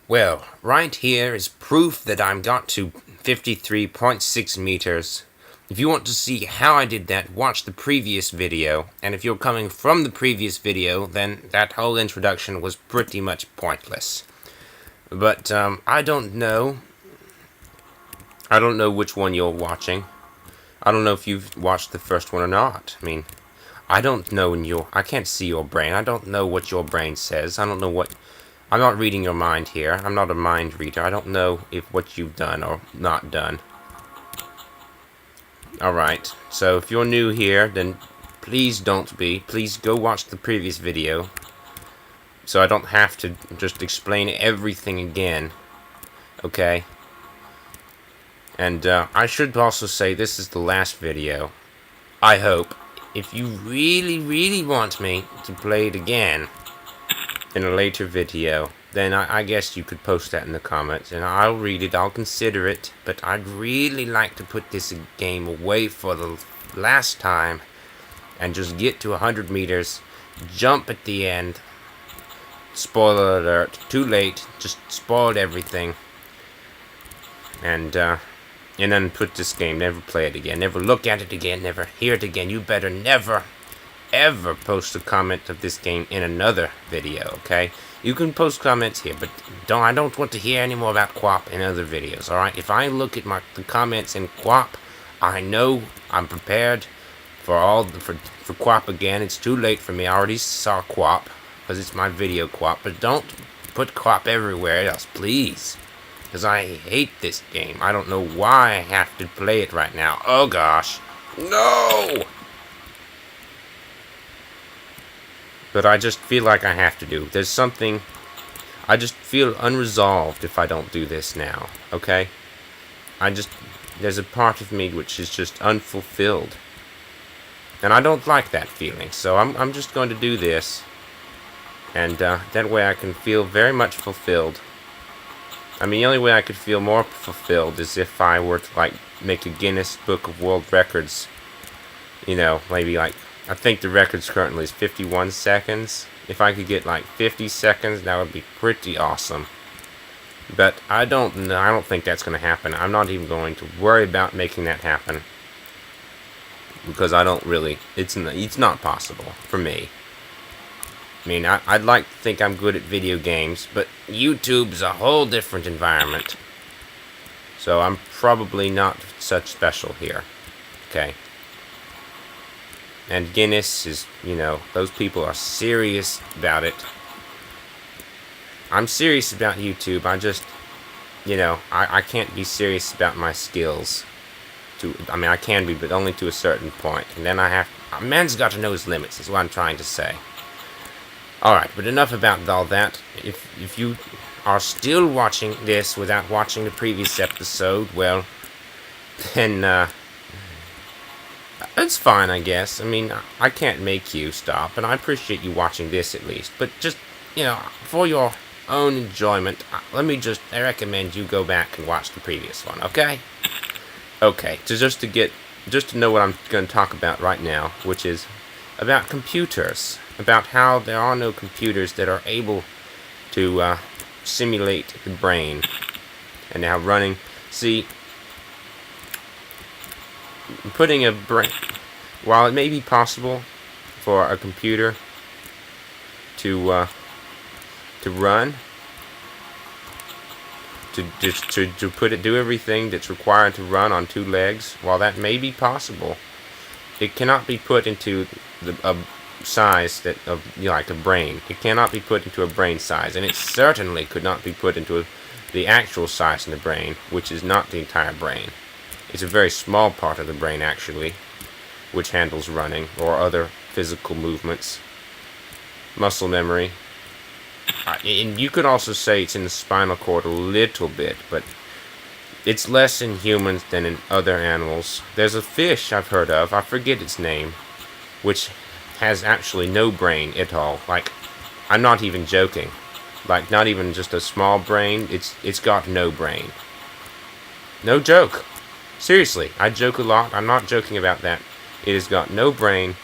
Well, right here is proof that I'm got to 53.6 meters. If you want to see how I did that, watch the previous video. And if you're coming from the previous video, then that whole introduction was pretty much pointless. But I don't know. I don't know which one you're watching. I don't know if you've watched the first one or not. I mean, I don't know I can't see your brain. I don't know what your brain says. I don't know what... I'm not reading your mind here. I'm not a mind reader. I don't know if what you've done or not done. Alright, so if you're new here, then please don't be. Please go watch the previous video, so I don't have to just explain everything again. Okay? And I should also say this is the last video. I hope. If you really, really want me to play it again in a later video, then I guess you could post that in the comments, and I'll read it, I'll consider it, but I'd really like to put this game away for the last time, and just get to 100 meters, jump at the end, spoiler alert, too late, just spoiled everything, and then put this game, never play it again, never look at it again, never hear it again. You better never, ever post a comment of this game in another video, okay? You can post comments here, but I don't want to hear any more about QWOP in other videos, alright? If I look at the comments in QWOP, I know I'm prepared for QWOP again. It's too late for me. I already saw QWOP, because it's my video QWOP, but don't put QWOP everywhere else, please. Because I hate this game. I don't know why I have to play it right now. Oh gosh. No! But I just feel like I have to do. There's something... I just feel unresolved if I don't do this now, okay? There's a part of me which is just unfulfilled. And I don't like that feeling, so I'm just going to do this. And that way I can feel very much fulfilled. I mean, the only way I could feel more fulfilled is if I were to, like, make a Guinness Book of World Records. You know, maybe, like, I think the record's currently is 51 seconds. If I could get, like, 50 seconds, that would be pretty awesome. But I don't think that's going to happen. I'm not even going to worry about making that happen. Because I don't really... It's not possible for me. I mean, I'd like to think I'm good at video games, but YouTube's a whole different environment. So I'm probably not such special here. Okay. And Guinness is, you know, those people are serious about it. I'm serious about YouTube. I just, you know, I can't be serious about my skills. I mean, I can be, but only to a certain point. And then a man's got to know his limits, is what I'm trying to say. Alright, but enough about all that. If you are still watching this without watching the previous episode, well, then, it's fine, I guess. I mean, I can't make you stop, and I appreciate you watching this at least. But just, you know, for your own enjoyment, I recommend you go back and watch the previous one, okay? Okay, so just to know what I'm going to talk about right now, which is about computers. About how there are no computers that are able to simulate the brain. And now running... See... Putting a brain... While it may be possible for a computer to run, to do everything that's required to run on two legs, while that may be possible, it cannot be put into a size like a brain. It cannot be put into a brain size, and it certainly could not be put into the actual size in the brain, which is not the entire brain. It's a very small part of the brain, actually, which handles running or other physical movements, muscle memory. And you could also say it's in the spinal cord a little bit, but it's less in humans than in other animals. There's a fish I've heard of, I forget its name, which has actually no brain at all. Like, I'm not even joking. Like, not even just a small brain, it's got no brain. No joke. Seriously, I joke a lot. I'm not joking about that. It has got no brain.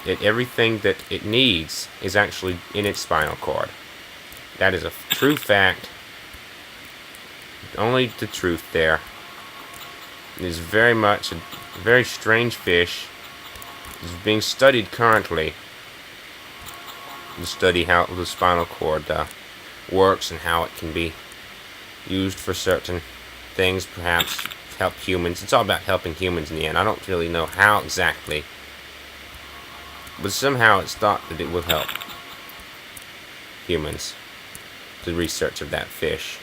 Everything that it needs is actually in its spinal cord. That is a true fact. only the truth there. It is very much a very strange fish. It is being studied currently to study how the spinal cord works and how it can be used for certain things, perhaps help humans. It's all about helping humans in the end. I don't really know how exactly, but somehow it's thought that it will help humans, the research of that fish.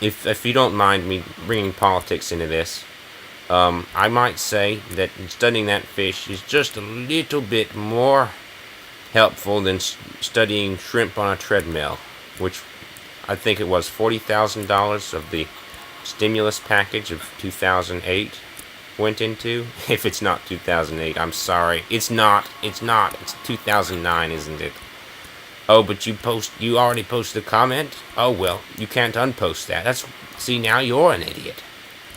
If you don't mind me bringing politics into this, I might say that studying that fish is just a little bit more helpful than studying shrimp on a treadmill, which I think it was $40,000 of the stimulus package of 2008 went into. If it's not 2008, I'm sorry. It's not. It's 2009, isn't it? Oh, but you already posted a comment? Oh, well, you can't unpost that. See, now you're an idiot.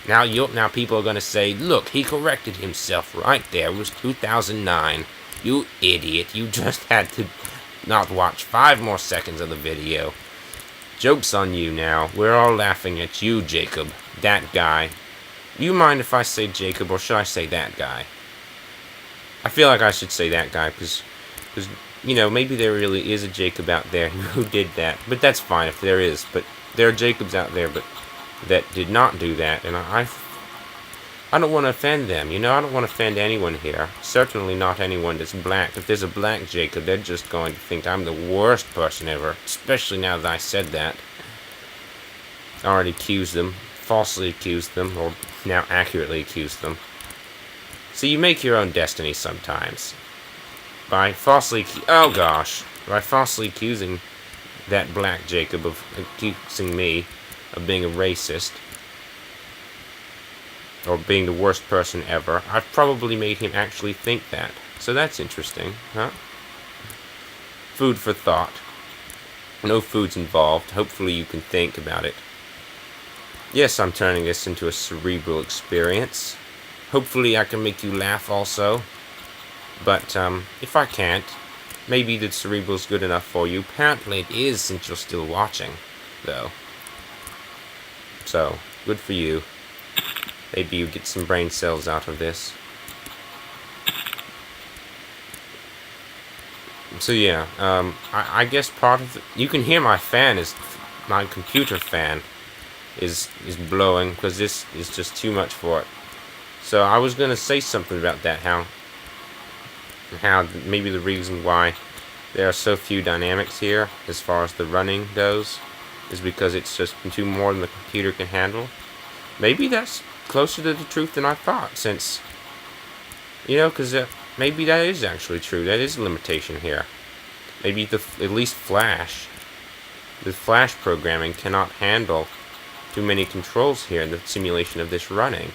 Now people are going to say, look, he corrected himself right there. It was 2009. You idiot. You just had to not watch 5 more seconds of the video. Joke's on you now. We're all laughing at you, Jacob. That guy. You mind if I say Jacob, or should I say that guy? I feel like I should say that guy, because you know, maybe there really is a Jacob out there who did that. But that's fine if there is. But there are Jacobs out there that did not do that, and I don't want to offend them. You know, I don't want to offend anyone here. Certainly not anyone that's black. If there's a black Jacob, they're just going to think I'm the worst person ever. Especially now that I said that. I already accused them, falsely accused them, or now accurately accused them. So you make your own destiny sometimes. By falsely accusing that black Jacob of accusing me of being a racist, or being the worst person ever, I've probably made him actually think that. So that's interesting, huh? Food for thought. No food's involved. Hopefully you can think about it. Yes, I'm turning this into a cerebral experience. Hopefully I can make you laugh also. But if I can't, maybe the cerebral's good enough for you. Apparently it is, since you're still watching, though. So, good for you. Maybe you get some brain cells out of this. So yeah, I guess part of you can hear my fan my computer fan is blowing, because this is just too much for it. So I was gonna say something about that, how maybe the reason why there are so few dynamics here as far as the running goes is because it's just too more than the computer can handle. Maybe that's closer to the truth than I thought, since, you know, because maybe that is actually true. That is a limitation here. Maybe at least the Flash programming cannot handle too many controls here in the simulation of this running.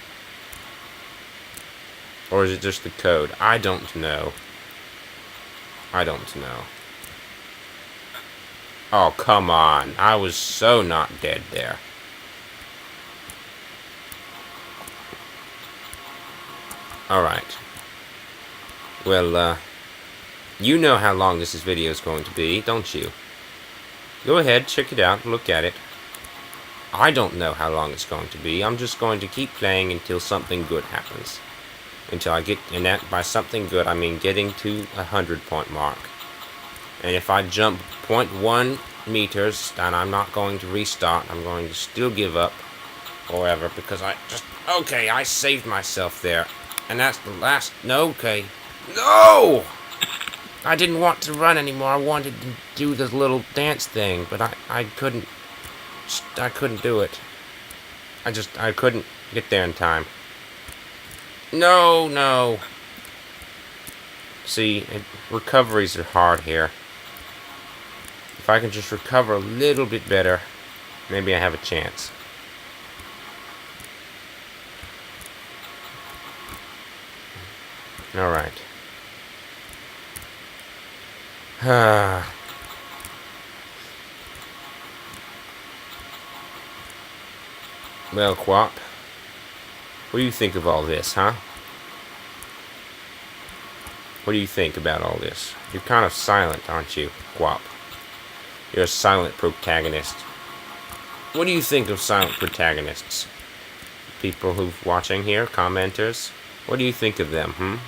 Or is it just the code? I don't know. I don't know. Oh, come on. I was so not dead there. Alright. Well, you know how long this video is going to be, don't you? Go ahead, check it out, look at it. I don't know how long it's going to be. I'm just going to keep playing until something good happens. Until I get, and that by something good, I mean getting to 100-point mark. And if I jump 0.1 meters, then I'm not going to restart. I'm going to still give up, or whatever, because okay, I saved myself there. And that's the last, no, okay. No! I didn't want to run anymore. I wanted to do this little dance thing, but I couldn't do it. I couldn't get there in time. No. See, recoveries are hard here. If I can just recover a little bit better, maybe I have a chance. Alright. Well, QWOP, what do you think of all this, huh? What do you think about all this? You're kind of silent, aren't you, QWOP? You're a silent protagonist. What do you think of silent protagonists? People who've watching here, commenters, what do you think of them,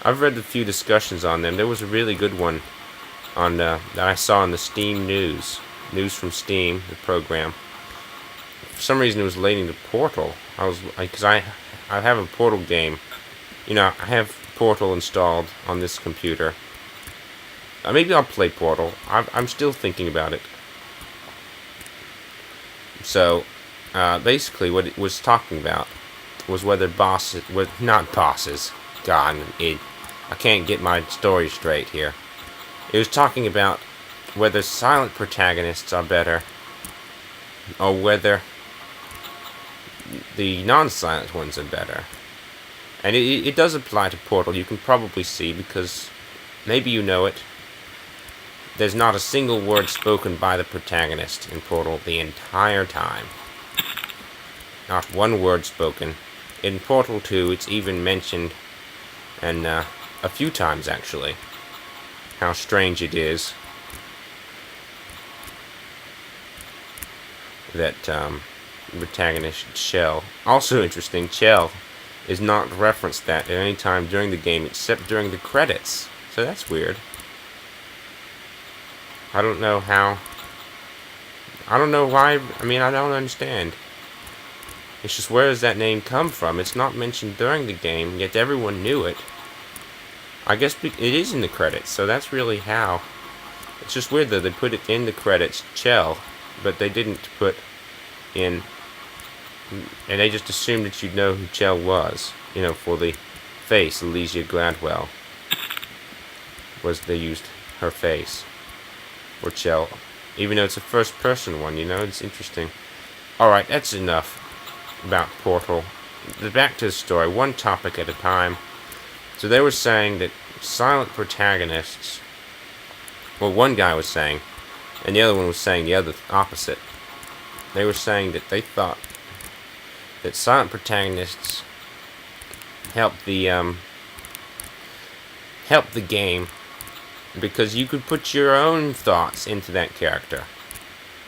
I've read a few discussions on them. There was a really good one on that I saw in the Steam news from Steam, the program. For some reason, it was relating to Portal. Because I have a Portal game. You know, I have Portal installed on this computer. Maybe I'll play Portal. I'm still thinking about it. So, basically, what it was talking about was whether bosses, not bosses. God, I can't get my story straight here. It was talking about whether silent protagonists are better, or whether the non-silent ones are better. And it does apply to Portal, you can probably see, because maybe you know it. There's not a single word spoken by the protagonist in Portal the entire time. Not one word spoken. In Portal 2, it's even mentioned, and a few times actually, how strange it is that protagonist Chell. Also interesting, Chell is not referenced that at any time during the game except during the credits. So that's weird. I don't know how. I don't know why. I mean, I don't understand. It's just, where does that name come from? It's not mentioned during the game, yet everyone knew it. I guess it is in the credits, so that's really how. It's just weird that they put it in the credits, Chell, but they didn't put in. And they just assumed that you'd know who Chell was. You know, for the face, Elysia Gladwell. They used her face. Or Chell. Even though it's a first-person one, you know, it's interesting. Alright, that's enough about Portal. Back to the story, one topic at a time. So they were saying that silent protagonists... Well, one guy was saying, and the other one was saying the other opposite. They were saying that they thought that silent protagonists help the game, because you could put your own thoughts into that character.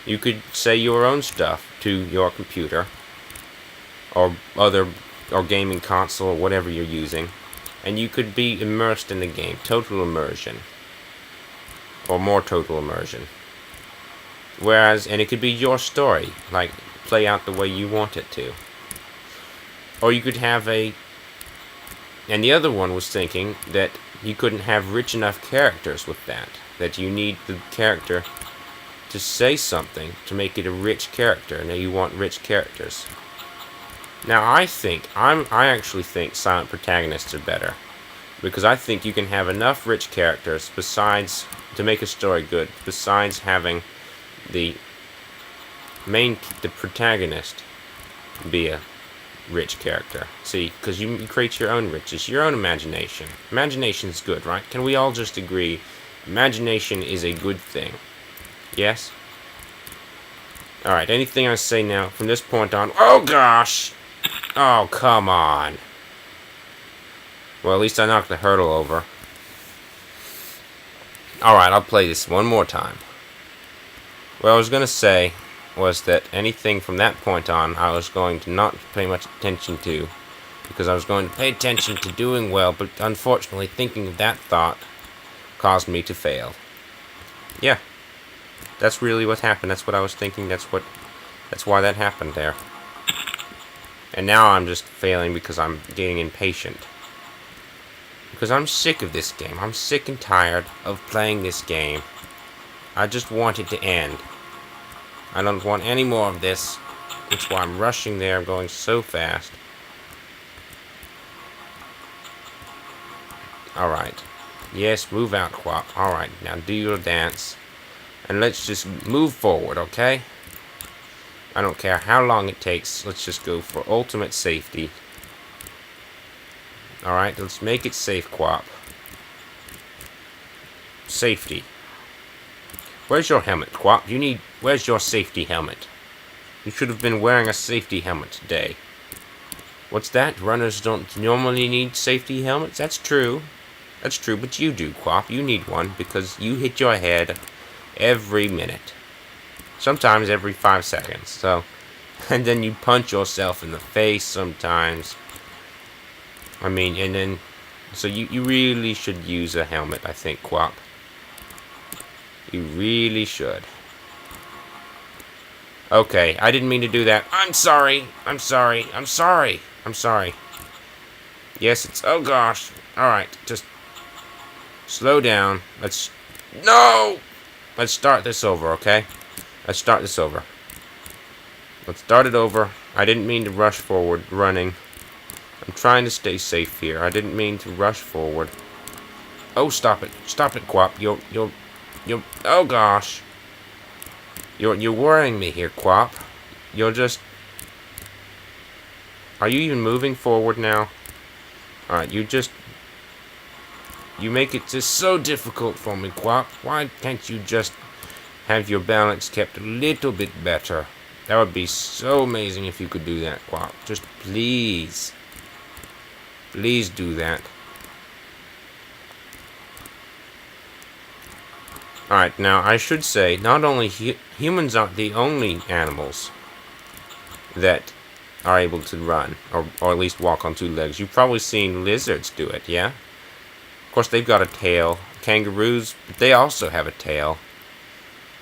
You could say your own stuff to your computer, or gaming console, or whatever you're using, and you could be immersed in the game. Total immersion. Or more total immersion. Whereas, and it could be your story, like, play out the way you want it to. Or you could have and the other one was thinking that you couldn't have rich enough characters with that. That you need the character to say something to make it a rich character. Now you want rich characters. Now I actually think silent protagonists are better. Because I think you can have enough rich characters besides, to make a story good, besides having the protagonist be a rich character. See, because you create your own riches, your own imagination. Imagination's good, right? Can we all just agree imagination is a good thing? Yes? Alright, anything I say now from this point on... Oh gosh! Oh, come on. Well, at least I knocked the hurdle over. Alright, I'll play this one more time. What I was going to say was that anything from that point on, I was going to not pay much attention to, because I was going to pay attention to doing well, but unfortunately thinking of that thought caused me to fail. Yeah. That's really what happened. That's what I was thinking. That's why that happened there. And now I'm just failing because I'm getting impatient. Because I'm sick of this game. I'm sick and tired of playing this game. I just want it to end. I don't want any more of this. That's why I'm rushing there. I'm going so fast. Alright. Yes, move out, QWOP. Alright, now do your dance. And let's just move forward, okay? I don't care how long it takes. Let's just go for ultimate safety. Alright, let's make it safe, QWOP. Safety. Where's your helmet, QWOP? Where's your safety helmet? You should have been wearing a safety helmet today. What's that? Runners don't normally need safety helmets? That's true. That's true, but you do, QWOP. You need one because you hit your head every minute. Sometimes every 5 seconds. So, and then you punch yourself in the face sometimes. I mean, and then, so you really should use a helmet, I think, QWOP. You really should. Okay, I didn't mean to do that. I'm sorry. I'm sorry. I'm sorry. I'm sorry. Yes, it's... Oh, gosh. Alright, just... slow down. Let's... No! Let's start this over, okay? Let's start this over. Let's start it over. I didn't mean to rush forward, running. I'm trying to stay safe here. I didn't mean to rush forward. Oh, stop it. Stop it, QWOP. You're... Oh, gosh. You're worrying me here, QWOP. You're just... Are you even moving forward now? Alright, you make it just so difficult for me, QWOP. Why can't you just have your balance kept a little bit better? That would be so amazing if you could do that, QWOP. Just please. Please do that. Alright, now I should say, not only humans aren't the only animals that are able to run, or at least walk on 2 legs. You've probably seen lizards do it, yeah? Of course, they've got a tail. Kangaroos, but they also have a tail.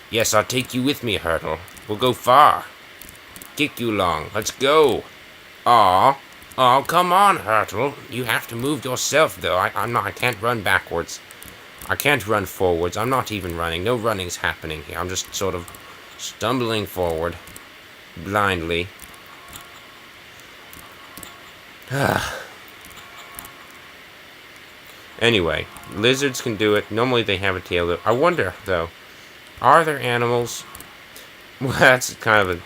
Yes, I'll take you with me, Hurtle. We'll go far. Kick you long. Let's go. Aw. Oh, come on, Hurtle. You have to move yourself, though. I can't run backwards. I can't run forwards. I'm not even running. No running's happening here. I'm just sort of stumbling forward. Blindly. Anyway, lizards can do it. Normally they have a tail. I wonder, though, are there animals... Well, that's kind of a...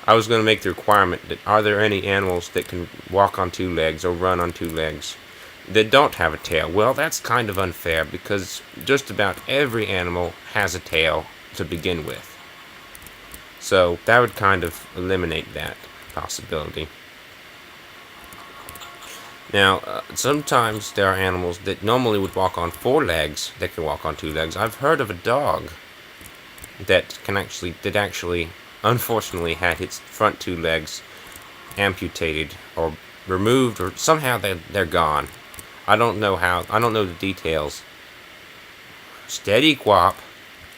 I was going to make the requirement that are there any animals that can walk on 2 legs or run on 2 legs that don't have a tail? Well, that's kind of unfair because just about every animal has a tail to begin with. So that would kind of eliminate that possibility. Now, sometimes there are animals that normally would walk on 4 legs that can walk on 2 legs. I've heard of a dog that actually, unfortunately, had its front 2 legs amputated or removed, or somehow they're gone. I don't know how. I don't know the details. Steady, QWOP.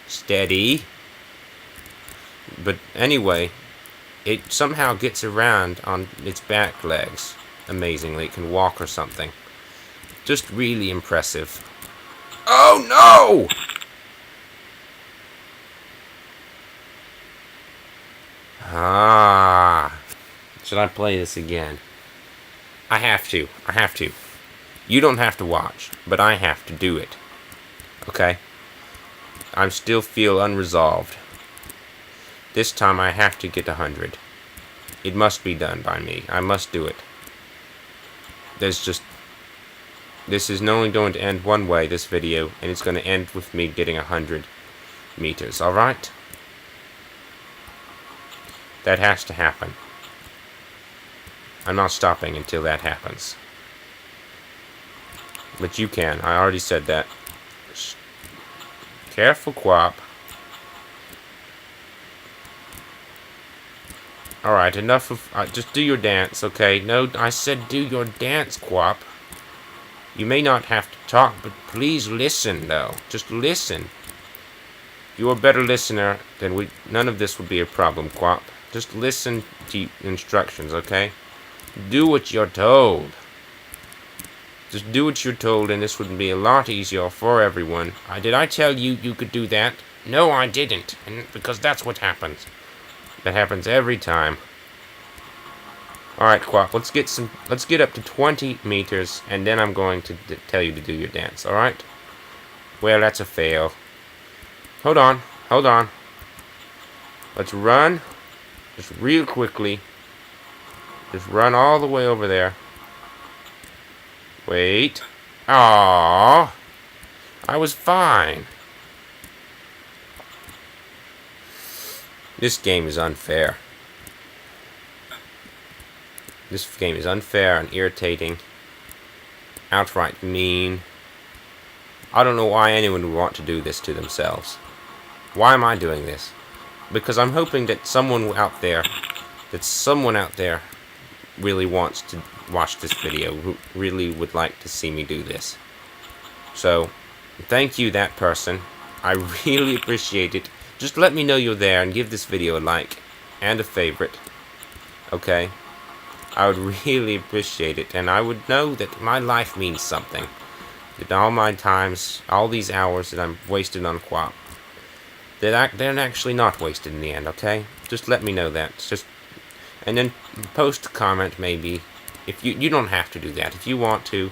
Steady. But anyway, it somehow gets around on its back legs. Amazingly, it can walk or something. Just really impressive. Oh no! Should I play this again? I have to. I have to. You don't have to watch, but I have to do it. Okay? I still feel unresolved. This time I have to get 100. It must be done by me. I must do it. This is not only going to end one way, this video, and it's going to end with me getting 100 meters, alright? That has to happen. I'm not stopping until that happens. But you can. I already said that. Careful, QWOP. Alright, enough of... just do your dance, okay? No, I said do your dance, QWOP. You may not have to talk, but please listen, though. Just listen. You're a better listener than none of this would be a problem, QWOP. Just listen to instructions, okay? Do what you're told. Just do what you're told, and this would be a lot easier for everyone. Did I tell you you could do that? No, I didn't. And because that's what happens. That happens every time. Alright, QWOP, let's get up to 20 meters, and then I'm going to tell you to do your dance, alright? Well, that's a fail. Hold on. Let's run. Just real quickly. Just run all the way over there. Wait. Aww. I was fine. This game is unfair. This game is unfair and irritating. Outright mean. I don't know why anyone would want to do this to themselves. Why am I doing this? because I'm hoping that someone out there really wants to watch this video, who really would like to see me do this. So, thank you, that person. I really appreciate it. Just let me know you're there and give this video a like and a favorite. Okay? I would really appreciate it, and I would know that my life means something. That all my times, all these hours that I'm wasted on QWOP, they're actually not wasted in the end, okay? Just let me know that. It's just, and then post a comment maybe. If you don't have to do that. If you want to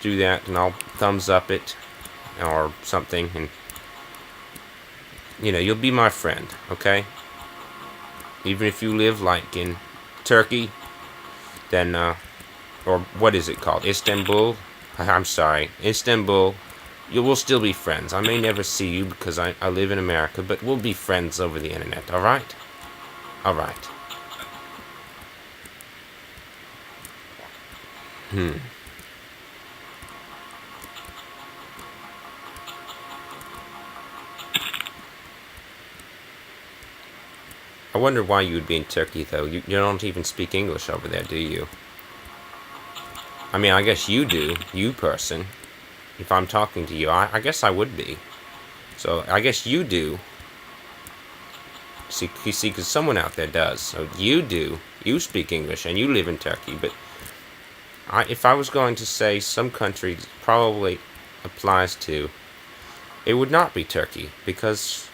do that, and I'll thumbs up it or something, and you know, you'll be my friend, okay? Even if you live like in Turkey, then or what is it called? Istanbul? I'm sorry, Istanbul. You will still be friends. I may never see you because I live in America, but we'll be friends over the internet, alright? Alright. I wonder why you would be in Turkey, though. You don't even speak English over there, do you? I mean, I guess you do. You person. If I'm talking to you, I guess I would be. So, I guess you do. See, because someone out there does. So, you do. You speak English, and you live in Turkey. But if I was going to say some country probably applies to, it would not be Turkey. Because,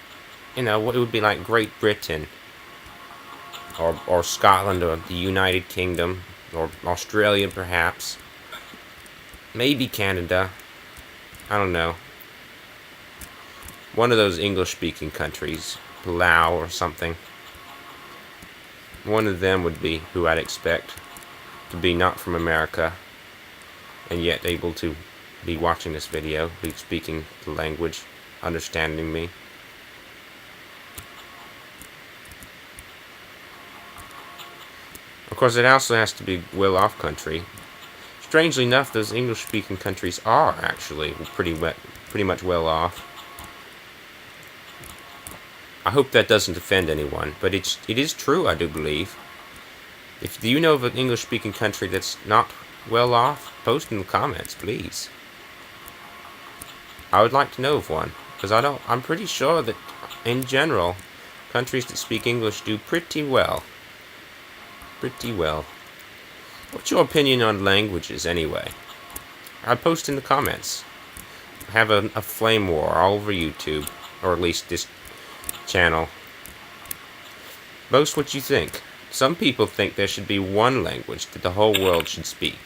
you know, it would be like Great Britain. Or Scotland, or the United Kingdom, or Australia, perhaps. Maybe Canada. I don't know. One of those English-speaking countries. Palau or something. One of them would be who I'd expect to be not from America, and yet able to be watching this video, be speaking the language, understanding me. Of course, it also has to be well-off country. Strangely enough, those English-speaking countries are actually pretty much well-off. I hope that doesn't offend anyone, but it is true, I do believe. If you know of an English-speaking country that's not well-off, post in the comments, please. I would like to know of one, because I'm pretty sure that, in general, countries that speak English do pretty well. Pretty well. What's your opinion on languages, anyway? I'd post in the comments. Have a flame war all over YouTube, or at least this channel. Boast what you think. Some people think there should be one language that the whole world should speak.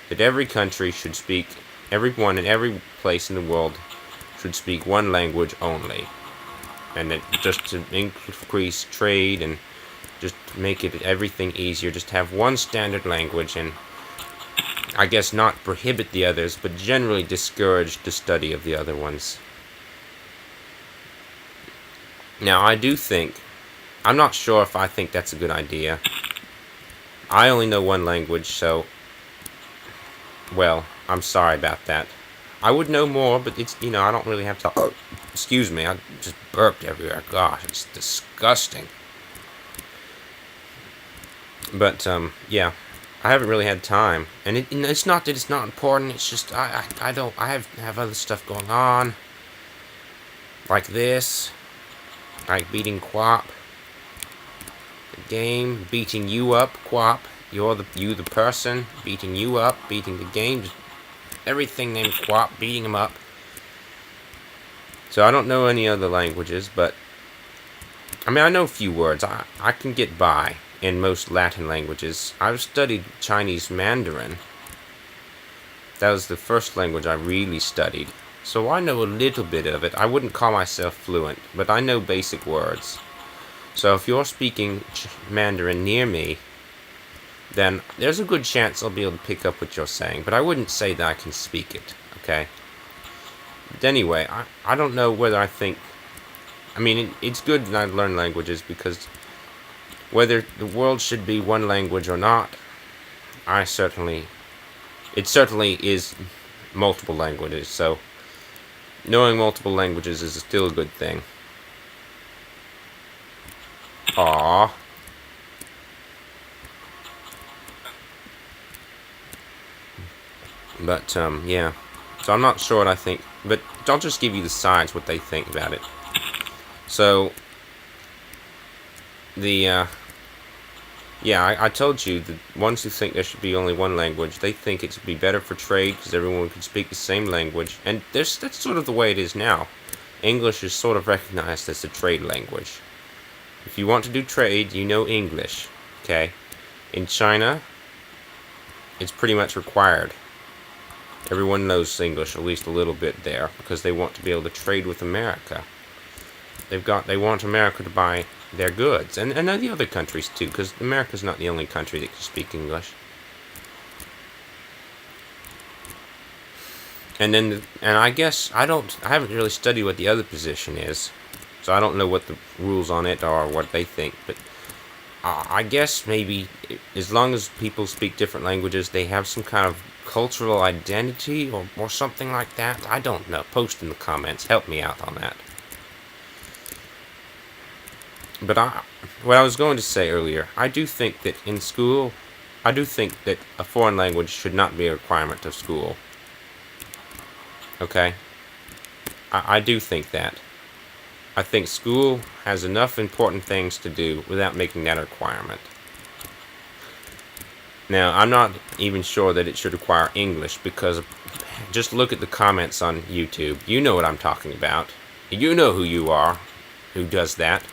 That every country should speak, everyone in every place in the world should speak one language only. And that just to increase trade and just make it everything easier, just have one standard language, and I guess not prohibit the others, but generally discourage the study of the other ones. Now, I do think, I'm not sure if I think that's a good idea. I only know one language, so, well, I'm sorry about that. I would know more, but it's, you know, I don't really have to, excuse me, I just burped everywhere. Gosh, it's disgusting. But, yeah, I haven't really had time, and it's not that it's not important, it's just, I have other stuff going on, like this, like beating QWOP, the game, beating you up, QWOP, you the person, beating you up, beating the game, just everything named QWOP, beating them up. So I don't know any other languages, but, I mean, I know a few words, I can get by in most Latin languages. I've studied Chinese Mandarin. That was the first language I really studied. So I know a little bit of it. I wouldn't call myself fluent, but I know basic words. So if you're speaking Mandarin near me, then there's a good chance I'll be able to pick up what you're saying. But I wouldn't say that I can speak it, okay? But anyway, I don't know whether I think... I mean, it's good that I learn languages because whether the world should be one language or not, it certainly is multiple languages, so knowing multiple languages is still a good thing. Aww. But, yeah. So I'm not sure what I think, but I'll just give you the sides, what they think about it. So, yeah, I told you, the ones who think there should be only one language, they think it would be better for trade because everyone could speak the same language. And that's sort of the way it is now. English is sort of recognized as a trade language. If you want to do trade, you know English, okay? In China, it's pretty much required. Everyone knows English, at least a little bit there, because they want to be able to trade with America. They want America to buy their goods, and the other countries too, because America's not the only country that can speak English. And I guess I haven't really studied what the other position is, so I don't know what the rules on it are, or what they think, but I guess maybe as long as people speak different languages, they have some kind of cultural identity or something like that. I don't know. Post in the comments. Help me out on that. But what I was going to say earlier, I do think that in school, I do think that a foreign language should not be a requirement of school. Okay? I do think that. I think school has enough important things to do without making that a requirement. Now, I'm not even sure that it should require English, because just look at the comments on YouTube. You know what I'm talking about. You know who you are, who does that.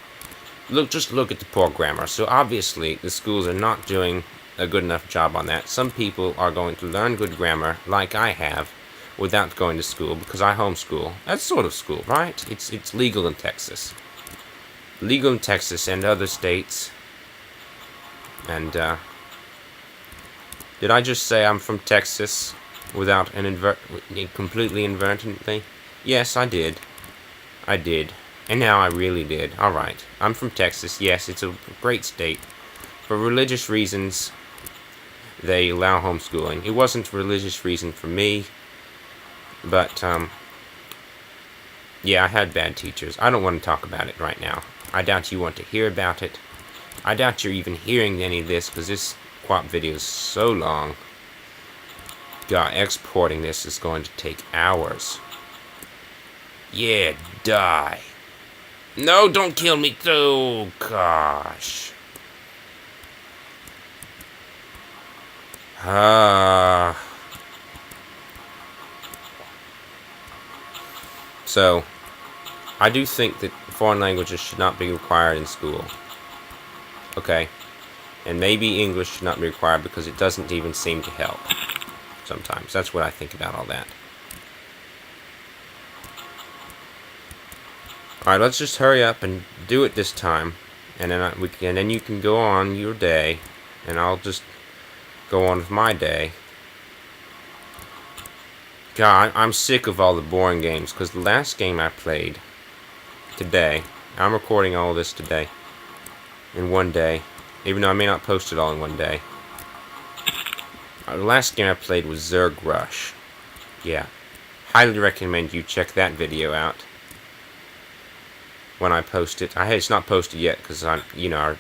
Just look at the poor grammar. So obviously, the schools are not doing a good enough job on that. Some people are going to learn good grammar, like I have, without going to school, because I homeschool. That's sort of school, right? It's legal in Texas. Legal in Texas and other states. And, did I just say I'm from Texas without completely inadvertently? Yes, I did. I did. And now I really did. Alright. I'm from Texas. Yes, it's a great state. For religious reasons, they allow homeschooling. It wasn't a religious reason for me. But, yeah, I had bad teachers. I don't want to talk about it right now. I doubt you want to hear about it. I doubt you're even hearing any of this, because this QWOP video is so long. God, exporting this is going to take hours. Yeah, die. No, don't kill me. Oh, gosh. So, I do think that foreign languages should not be required in school. Okay? And maybe English should not be required because it doesn't even seem to help sometimes. That's what I think about all that. Alright, let's just hurry up and do it this time. And then you can go on your day. And I'll just go on with my day. God, I'm sick of all the boring games, because the last game I played today, I'm recording all of this today, in one day, even though I may not post it all in one day. The last game I played was Zerg Rush. Yeah. Highly recommend you check that video out when I post it. It's not posted yet, because I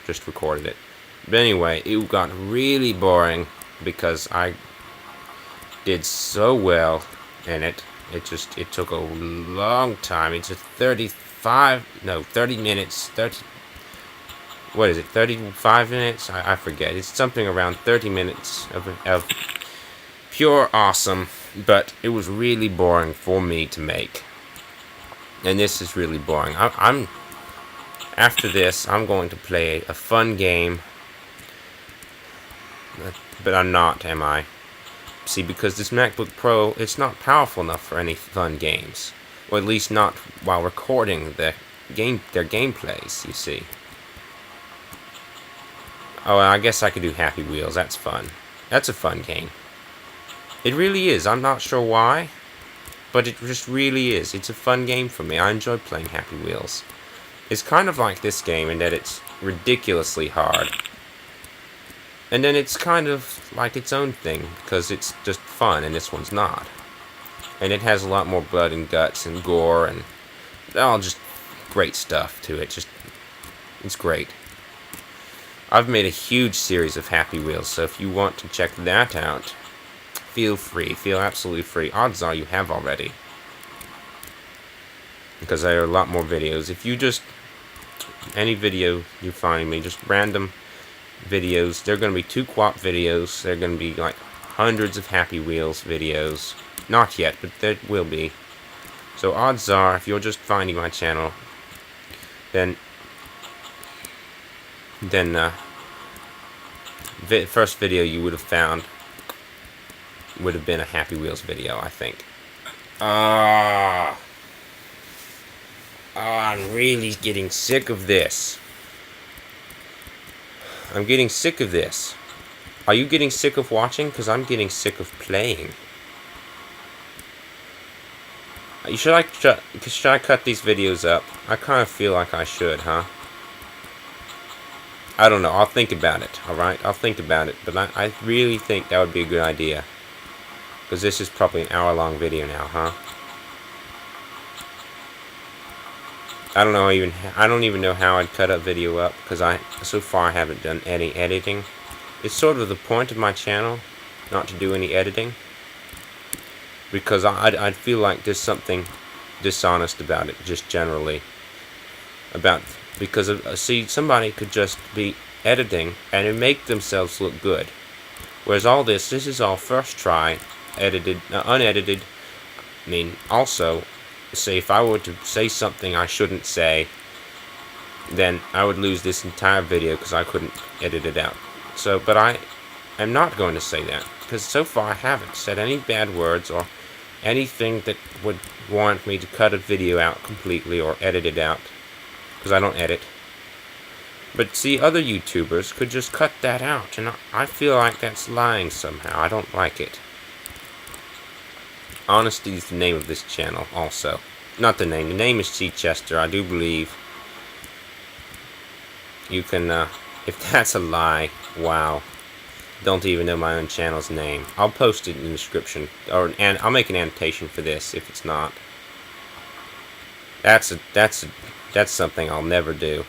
just recorded it. But anyway, it got really boring, because I did so well in it. It took a long time. It's a 30 minutes, what is it, 35 minutes? I forget. It's something around 30 minutes of pure awesome, but it was really boring for me to make. And this is really boring. After this, I'm going to play a fun game, but I'm not, am I? See, because this MacBook Pro, it's not powerful enough for any fun games. Or at least not while recording their gameplays, you see. Oh, I guess I could do Happy Wheels. That's fun. That's a fun game. It really is. I'm not sure why, but it just really is. It's a fun game for me. I enjoy playing Happy Wheels. It's kind of like this game in that it's ridiculously hard. And then it's kind of like its own thing, because it's just fun, and this one's not. And it has a lot more blood and guts and gore and all just great stuff to it. It's great. I've made a huge series of Happy Wheels, so if you want to check that out, feel free. Feel absolutely free. Odds are you have already, because there are a lot more videos. If you just, any video you find me, just random videos, they're going to be 2 QWOP videos, they're going to be like hundreds of Happy Wheels videos. Not yet, but there will be. So odds are, if you're just finding my channel, then first video you would have found would have been a Happy Wheels video, I think. I'm really getting sick of this. I'm getting sick of this. Are you getting sick of watching? Because I'm getting sick of playing. Should I cut these videos up? I kind of feel like I should, huh? I don't know. I'll think about it, alright? I'll think about it. But I really think that would be a good idea. Because this is probably an hour-long video now, huh? I don't even know how I'd cut a video up, because so far I haven't done any editing. It's sort of the point of my channel, not to do any editing, because I'd feel like there's something dishonest about it, just generally. Because see, somebody could just be editing and it make themselves look good, whereas all this is all first try, edited, unedited. I mean, also, say if I were to say something I shouldn't say, then I would lose this entire video because I couldn't edit it out. So, but I am not going to say that, because so far I haven't said any bad words or anything that would warrant me to cut a video out completely or edit it out, because I don't edit. But see, other YouTubers could just cut that out, and I feel like that's lying somehow. I don't like it. Honesty is the name of this channel, also. Not the name. The name is CChesster, I do believe. You can, if that's a lie, wow. Don't even know my own channel's name. I'll post it in the description, and I'll make an annotation for this if it's not. That's something I'll never do.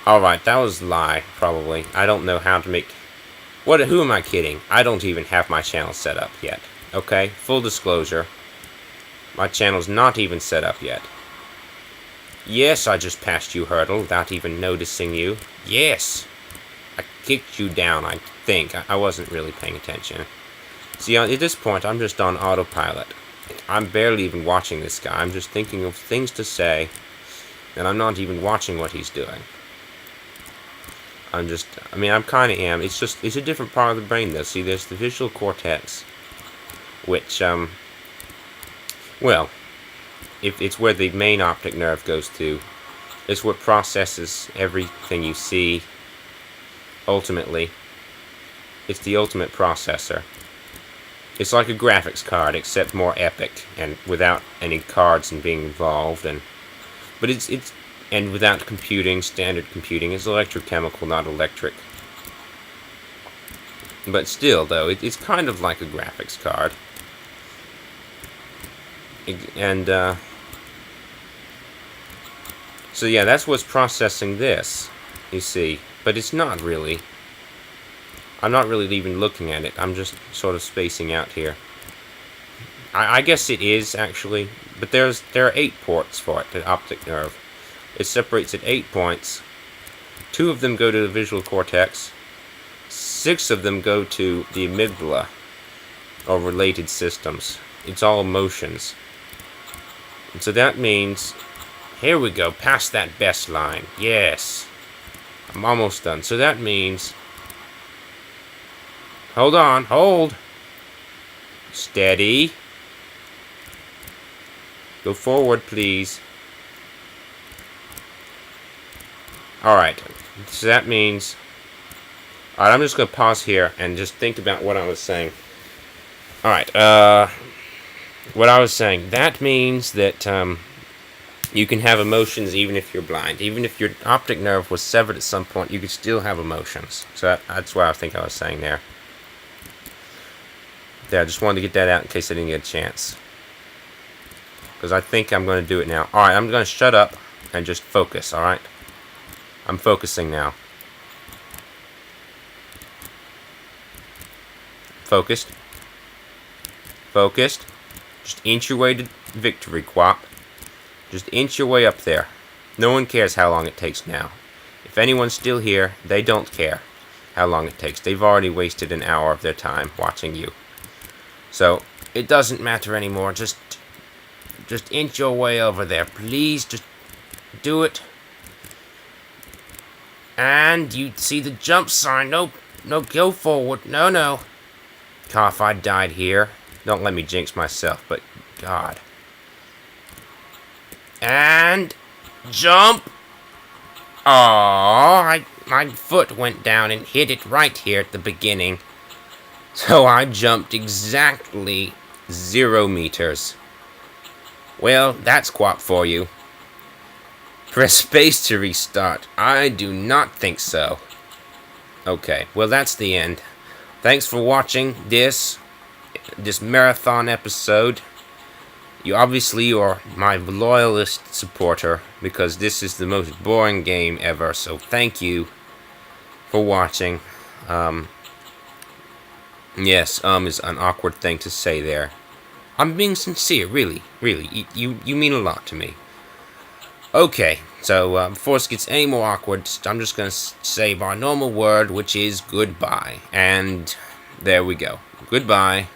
Alright, that was a lie, probably. I don't know how to make... Who am I kidding? I don't even have my channel set up yet. Okay, full disclosure. My channel's not even set up yet. Yes, I just passed you, Hurdle, without even noticing you. Yes! I kicked you down, I think. I wasn't really paying attention. See, at this point, I'm just on autopilot. I'm barely even watching this guy. I'm just thinking of things to say, and I'm not even watching what he's doing. I kind of am. It's a different part of the brain, though. See, there's the visual cortex, which, well, if it's where the main optic nerve goes to. It's what processes everything you see, ultimately. It's the ultimate processor. It's like a graphics card, except more epic, and without any cards and being involved, and without computing, standard computing. It's electrochemical, not electric. But still, though, it's kind of like a graphics card. So yeah, that's what's processing this, you see. But it's not really. I'm not really even looking at it. I'm just sort of spacing out here. I guess it is, actually. But there are 8 ports for it, the optic nerve. It separates at 8 points. 2 of them go to the visual cortex. 6 of them go to the amygdala, or related systems. It's all emotions. And so that means, here we go, past that best line. Yes. I'm almost done. So that means, hold on, hold. Steady. Go forward, please. Alright, so that means... Alright, I'm just going to pause here and just think about what I was saying. Alright, what I was saying. That means that you can have emotions even if you're blind. Even if your optic nerve was severed at some point, you could still have emotions. So that's what I think I was saying there. There, I just wanted to get that out in case I didn't get a chance. Because I think I'm going to do it now. Alright, I'm going to shut up and just focus, alright? I'm focusing now. Focused. Focused. Just inch your way to victory, QWOP. Just inch your way up there. No one cares how long it takes now. If anyone's still here, they don't care how long it takes. They've already wasted an hour of their time watching you. So, it doesn't matter anymore. Just inch your way over there. Please, just do it. And you see the jump sign. No, go forward. No. God, if I died here. Don't let me jinx myself, but God. And jump. Oh, my foot went down and hit it right here at the beginning. So I jumped exactly 0 meters. Well, that's QWOP for you. Press space to restart. I do not think so. Okay, well that's the end. Thanks for watching this marathon episode. You obviously are my loyalist supporter because this is the most boring game ever. So thank you for watching. Yes, is an awkward thing to say there. I'm being sincere, really. You mean a lot to me. Okay, so before it gets any more awkward, I'm just going to say my normal word, which is goodbye. And there we go. Goodbye.